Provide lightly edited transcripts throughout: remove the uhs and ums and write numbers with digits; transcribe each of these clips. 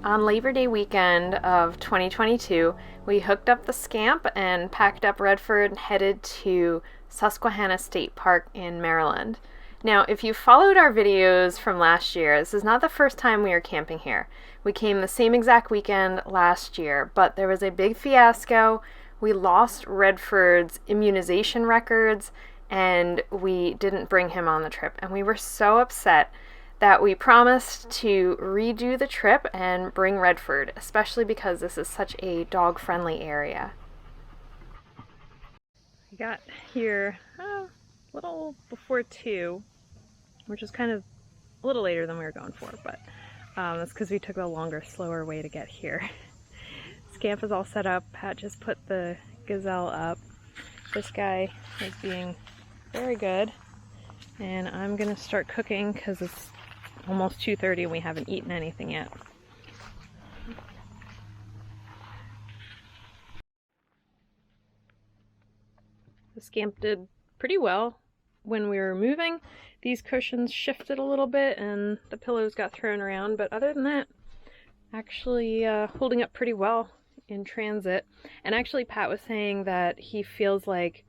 On Labor Day weekend of 2022, we hooked up the Scamp and packed up Redford and headed to Susquehanna State Park in Maryland. Now, if you followed our videos from last year, this is not the first time we are camping here. We came the same exact weekend last year, but there was a big fiasco. We lost Redford's immunization records, and we didn't bring him on the trip. And we were so upset that we promised to redo the trip and bring Redford, especially because this is such a dog-friendly area. I got here a little before 2, which is kind of a little later than we were going for, but that's because we took the longer, slower way to get here. Scamp is all set up. Pat just put the Gazelle up. This guy is being very good, and I'm gonna start cooking because it's almost 2:30 and we haven't eaten anything yet. The Scamp did pretty well when we were moving. These cushions shifted a little bit and the pillows got thrown around, but other than that, actually holding up pretty well in transit. And actually Pat was saying that he feels like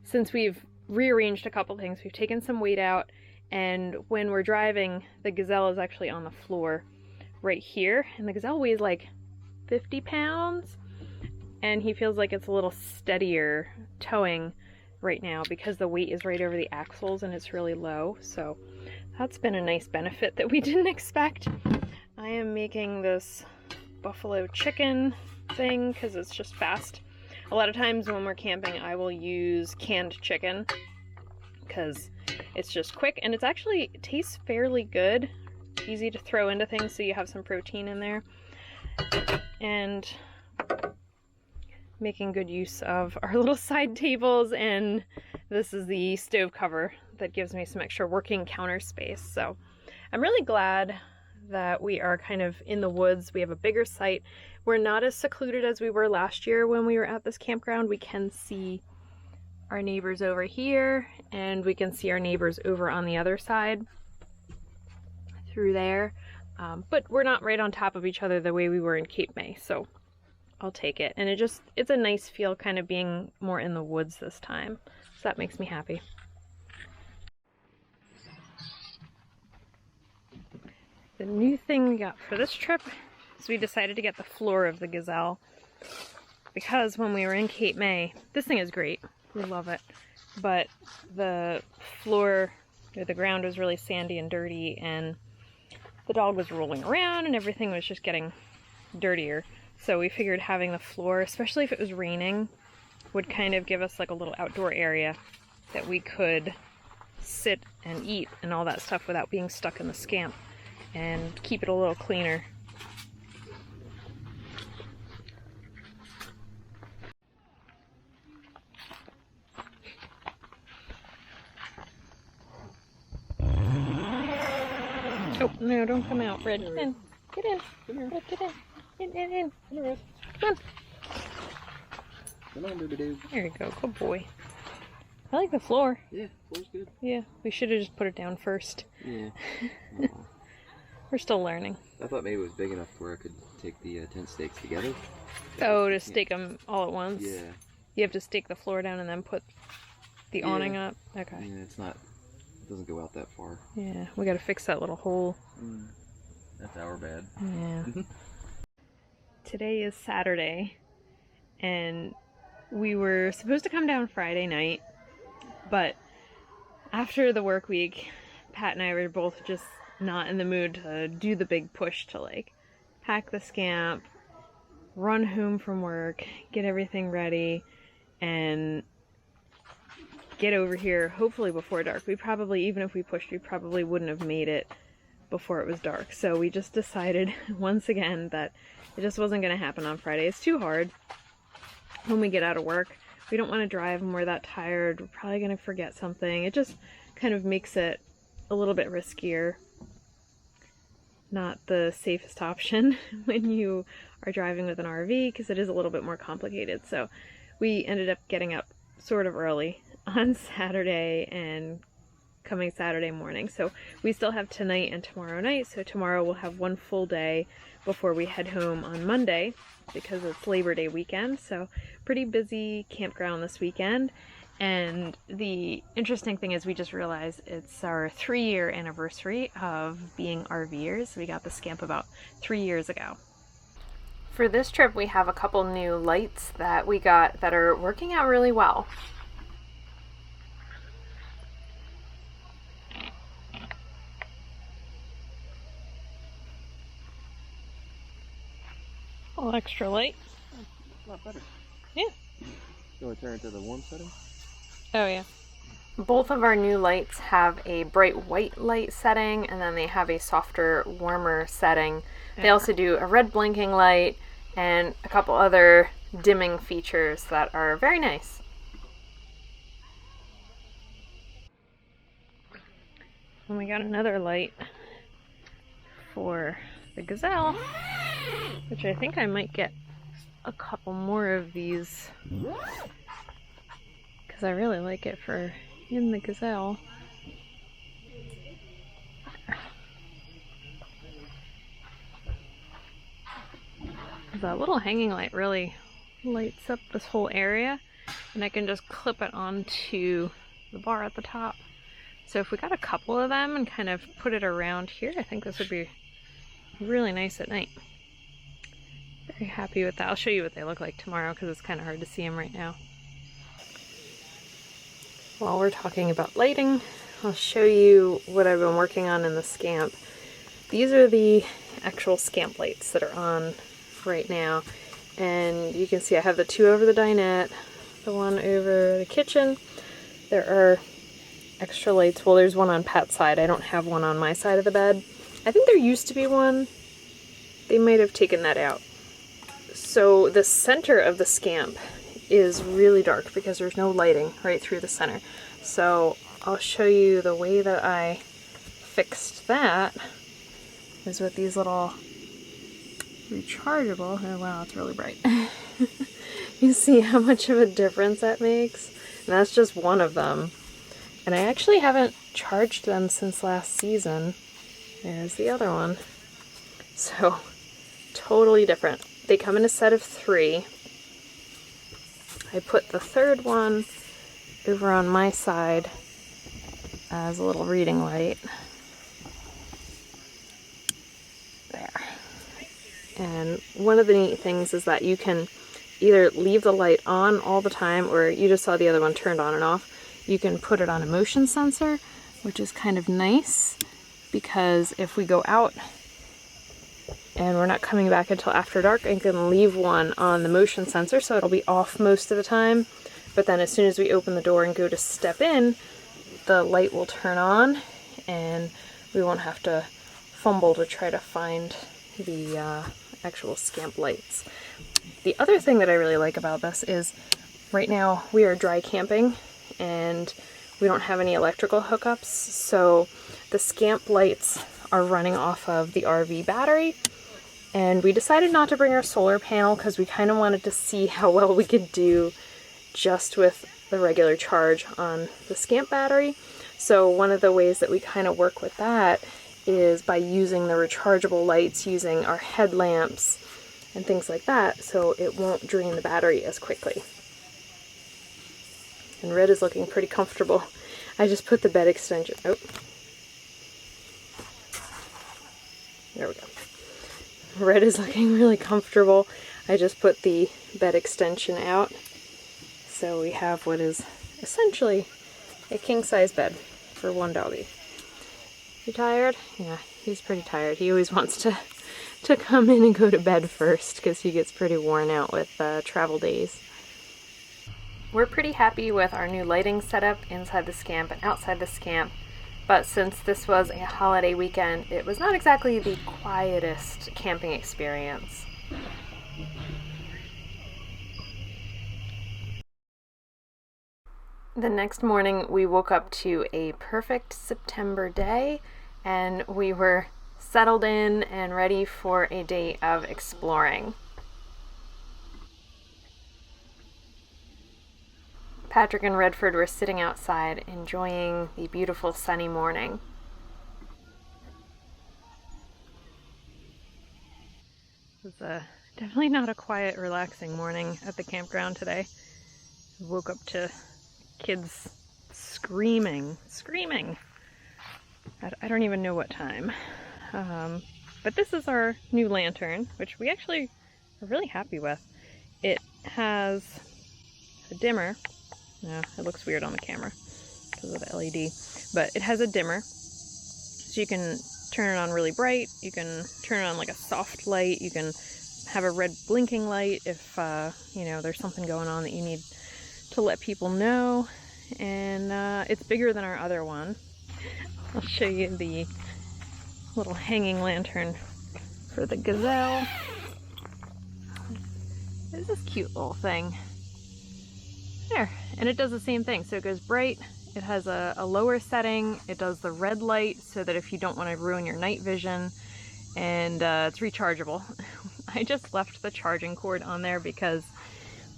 since we've rearranged a couple things, we've taken some weight out, and when we're driving, the Gazelle is actually on the floor right here, and the Gazelle weighs like 50 pounds, and he feels like it's a little steadier towing right now because the weight is right over the axles and it's really low. So that's been a nice benefit that we didn't expect. I am making this buffalo chicken thing because it's just fast. A lot of times when we're camping, I will use canned chicken because it's just quick, and it tastes fairly good. Easy to throw into things so you have some protein in there. And making good use of our little side tables, and this is the stove cover that gives me some extra working counter space. So I'm really glad that we are kind of in the woods. We have a bigger site. We're not as secluded as we were last year when we were at this campground. We can see our neighbors over here, and we can see our neighbors over on the other side through there, but we're not right on top of each other the way we were in Cape May, so I'll take it. And it's a nice feel kind of being more in the woods this time, so that makes me happy. The new thing we got for this trip is we decided to get the floor of the Gazelle, because when we were in Cape May, this thing is great. We love it, but the floor, or the ground, was really sandy and dirty, and the dog was rolling around and everything was just getting dirtier. So we figured having the floor, especially if it was raining, would kind of give us like a little outdoor area that we could sit and eat and all that stuff without being stuck in the Scamp, and keep it a little cleaner. Oh, no, don't come out, Red. Get in. Get in. Red, get in. In. Come on, Red. Come on. Come on, baby-doo. There you go. Good boy. I like the floor. Yeah, floor's good. Yeah, we should have just put it down first. Yeah. We're still learning. I thought maybe it was big enough where I could take the tent stakes together. Oh, to stake them all at once? Yeah. You have to stake the floor down and then put the awning up? Okay. Yeah, it doesn't go out that far. Yeah, we gotta fix that little hole. That's our bad. Yeah. Today is Saturday, and we were supposed to come down Friday night, but after the work week, Pat and I were both just not in the mood to do the big push to like pack the Scamp, run home from work, get everything ready, and get over here hopefully before dark. We probably, even if we pushed, we probably wouldn't have made it before it was dark. So we just decided once again that it just wasn't going to happen on Friday. It's too hard when we get out of work. We don't want to drive when we're that tired. We're probably going to forget something. It just kind of makes it a little bit riskier. Not the safest option when you are driving with an RV, because it is a little bit more complicated. So we ended up getting up sort of early on Saturday and coming Saturday morning. So we still have tonight and tomorrow night, so tomorrow we'll have one full day before we head home on Monday because it's Labor Day weekend. So pretty busy campground this weekend. And the interesting thing is we just realized it's our 3-year anniversary of being RVers. We got the Scamp about 3 years ago. For this trip, we have a couple new lights that we got that are working out really well. A little extra light. A lot better. Yeah. You want to turn it to the warm setting? Oh yeah. Both of our new lights have a bright white light setting, and then they have a softer, warmer setting. They also do a red blinking light and a couple other dimming features that are very nice. And we got another light for the Gazelle, which I think I might get a couple more of these because I really like it for in the Gazelle. The little hanging light really lights up this whole area, and I can just clip it onto the bar at the top. So if we got a couple of them and kind of put it around here, I think this would be really nice at night. Very happy with that. I'll show you what they look like tomorrow because it's kind of hard to see them right now. While we're talking about lighting, I'll show you what I've been working on in the Scamp. These are the actual Scamp lights that are on right now, and you can see I have the 2 over the dinette, the 1 over the kitchen. There are extra lights. Well, there's one on Pat's side. I don't have one on my side of the bed. I think there used to be one. They might have taken that out. So the center of the Scamp is really dark because there's no lighting right through the center. So I'll show you the way that I fixed that is with these little rechargeable, oh wow, it's really bright. You see how much of a difference that makes? And that's just one of them. And I actually haven't charged them since last season. There's the other one. So, totally different. They come in a set of 3. I put the 3rd one over on my side as a little reading light. There. And one of the neat things is that you can either leave the light on all the time, or you just saw the other one turned on and off. You can put it on a motion sensor, which is kind of nice because if we go out and we're not coming back until after dark, I can leave one on the motion sensor so it'll be off most of the time. But then as soon as we open the door and go to step in, the light will turn on and we won't have to fumble to try to find the actual Scamp lights. The other thing that I really like about this is right now we are dry camping and we don't have any electrical hookups, so the Scamp lights are running off of the RV battery, and we decided not to bring our solar panel because we kind of wanted to see how well we could do just with the regular charge on the Scamp battery. So one of the ways that we kind of work with that is by using the rechargeable lights, using our headlamps and things like that, so it won't drain the battery as quickly. And Red is looking pretty comfortable. I just put the bed extension, oh, there we go. Red is looking really comfortable. I just put the bed extension out, so we have what is essentially a king-size bed for one doggy. You tired? Yeah, he's pretty tired. He always wants to come in and go to bed first because he gets pretty worn out with travel days. We're pretty happy with our new lighting setup inside the Scamp and outside the Scamp, but since this was a holiday weekend, it was not exactly the quietest camping experience. The next morning we woke up to a perfect September day and we were settled in and ready for a day of exploring. Patrick and Redford were sitting outside enjoying the beautiful sunny morning. It was definitely not a quiet, relaxing morning at the campground today. I woke up to kids screaming. I don't even know what time. But this is our new lantern, which we actually are really happy with. It has a dimmer. No, it looks weird on the camera because of the LED. But it has a dimmer, so you can turn it on really bright. You can turn it on like a soft light. You can have a red blinking light if there's something going on that you need to let people know. And it's bigger than our other one. I'll show you the little hanging lantern for the Gazelle. It's this cute little thing. There, and it does the same thing. So it goes bright, it has a lower setting, it does the red light so that if you don't want to ruin your night vision, and it's rechargeable. I just left the charging cord on there because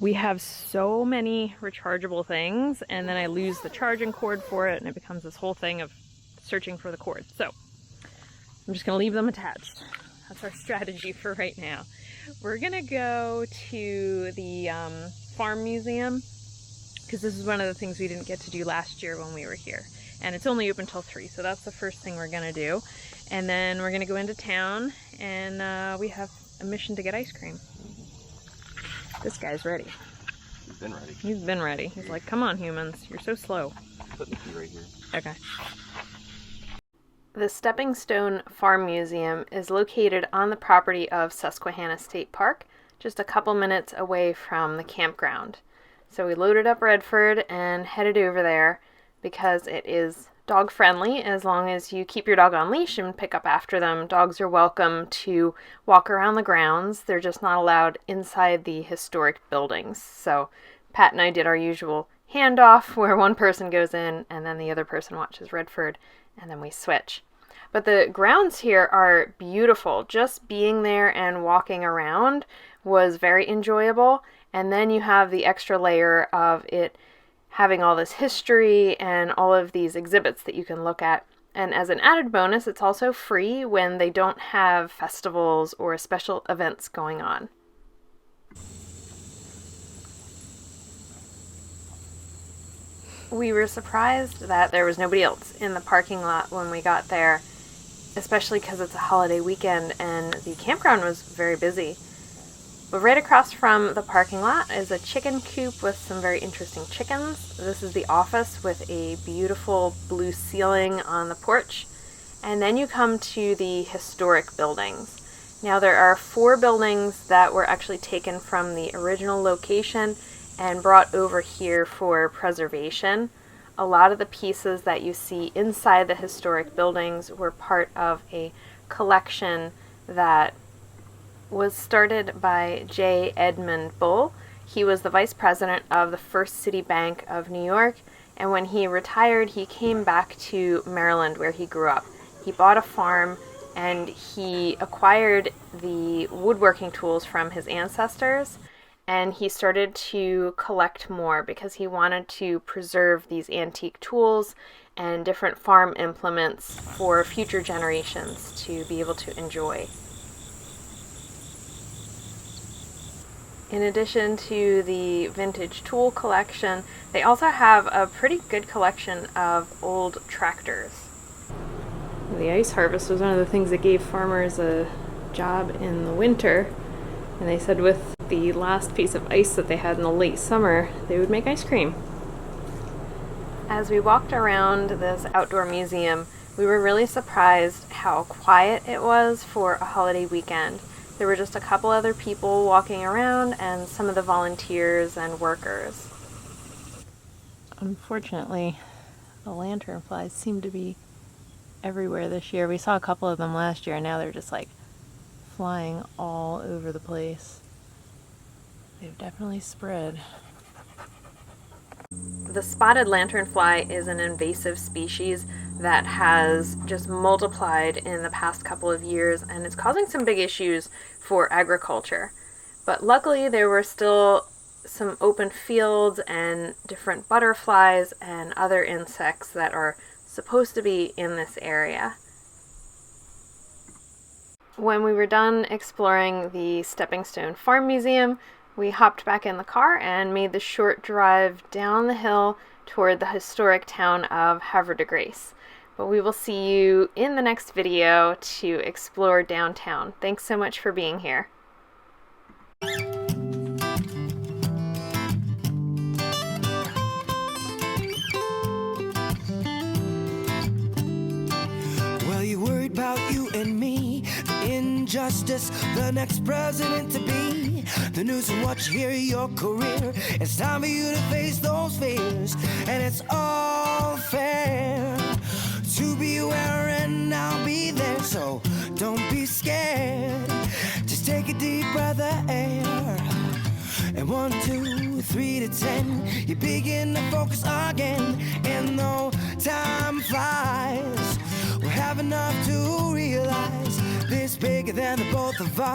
we have so many rechargeable things, and then I lose the charging cord for it, and it becomes this whole thing of searching for the cord. So I'm just gonna leave them attached. That's our strategy for right now. We're gonna go to the farm museum, because this is one of the things we didn't get to do last year when we were here. And it's only open till 3, so that's the first thing we're gonna do. And then we're gonna go into town, and we have a mission to get ice cream. This guy's ready. He's been ready. He's been ready. He's like, come on humans, you're so slow. Put the key right here. Okay. The Steppingstone Farm Museum is located on the property of Susquehanna State Park, just a couple minutes away from the campground. So we loaded up Redford and headed over there because it is dog friendly. As long as you keep your dog on leash and pick up after them, dogs are welcome to walk around the grounds. They're just not allowed inside the historic buildings. So Pat and I did our usual handoff where one person goes in and then the other person watches Redford, and then we switch. But the grounds here are beautiful. Just being there and walking around was very enjoyable. And then you have the extra layer of it having all this history and all of these exhibits that you can look at. And as an added bonus, it's also free when they don't have festivals or special events going on. We were surprised that there was nobody else in the parking lot when we got there, especially because it's a holiday weekend and the campground was very busy. But right across from the parking lot is a chicken coop with some very interesting chickens. This is the office with a beautiful blue ceiling on the porch. And then you come to the historic buildings. Now there are 4 buildings that were actually taken from the original location and brought over here for preservation. A lot of the pieces that you see inside the historic buildings were part of a collection that was started by J. Edmund Bull. He was the vice president of the First City Bank of New York, and when he retired, he came back to Maryland where he grew up. He bought a farm and he acquired the woodworking tools from his ancestors, and he started to collect more because he wanted to preserve these antique tools and different farm implements for future generations to be able to enjoy. In addition to the vintage tool collection, they also have a pretty good collection of old tractors. The ice harvest was one of the things that gave farmers a job in the winter, and they said with the last piece of ice that they had in the late summer, they would make ice cream. As we walked around this outdoor museum, we were really surprised how quiet it was for a holiday weekend. There were just a couple other people walking around and some of the volunteers and workers. Unfortunately, the lanternflies seem to be everywhere this year. We saw a couple of them last year and now they're just like flying all over the place. They've definitely spread. The spotted lanternfly is an invasive species that has just multiplied in the past couple of years, and it's causing some big issues for agriculture. But luckily there were still some open fields and different butterflies and other insects that are supposed to be in this area. When we were done exploring the Steppingstone Farm Museum, we hopped back in the car and made the short drive down the hill toward the historic town of Havre De Grace. But we will see you in the next video to explore downtown. Thanks so much for being here. Well, you worried about you and me, the injustice, the next president to be, the news and what you hear, your career. It's time for you to face those fears, and it's all fair to be aware, and I'll be there, so don't be scared. Just take a deep breath of air, and 1, 2, 3 to 10, you begin to focus again, and though time flies, we'll have enough to realize this bigger than the both of us.